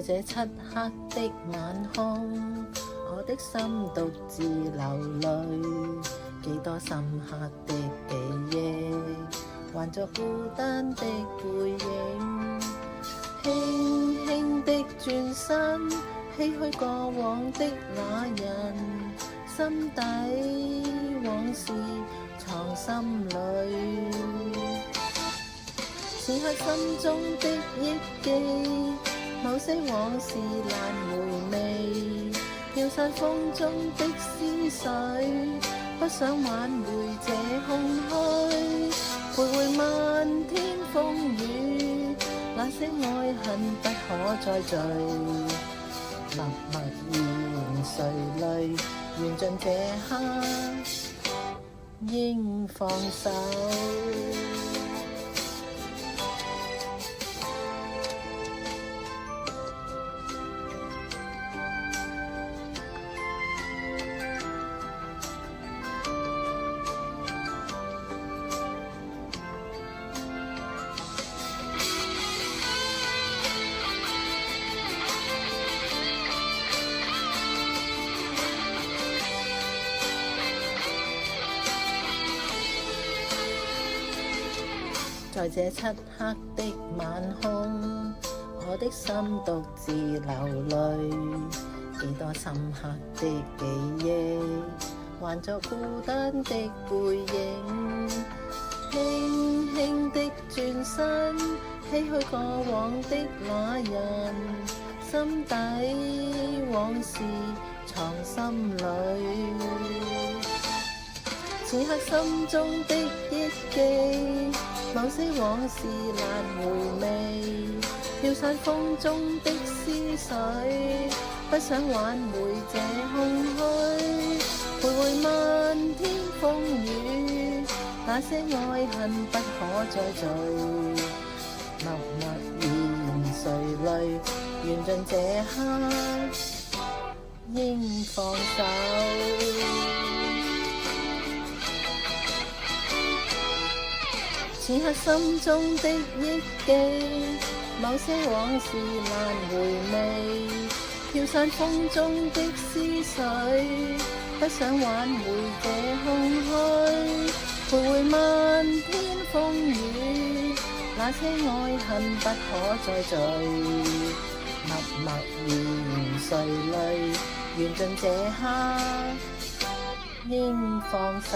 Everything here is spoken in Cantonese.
在這漆黑的晚空，我的心獨自流淚，幾多深刻的記憶，還作孤單的背影，輕輕的轉身，唏噓過往的那人，心底往事藏心裏，此刻心中的憶記，某些往事難回味，飄散風中的思緒，不想挽回這空虛，徘徊漫天風雨，那些愛恨不可再聚，默默然垂淚，緣盡這刻應放手。在這漆黑的晚空，我的心獨自流淚，幾多深刻的記憶，還作孤單的背影，輕輕的轉身，唏噓過往的那人，心底往事藏心裏，此刻心中的憶記，某些往事難回味，飄散風中的思緒，不想挽回這空虛，徘徊漫天風雨，那些愛恨不可再聚，默默然垂淚，緣盡這刻應放手。此刻心中的憶記，某些往事難回味，飄散風中的思緒，不想挽回這空虛，徘徊漫天風雨，那些愛恨不可再聚，默默然垂淚，緣盡這刻應放手。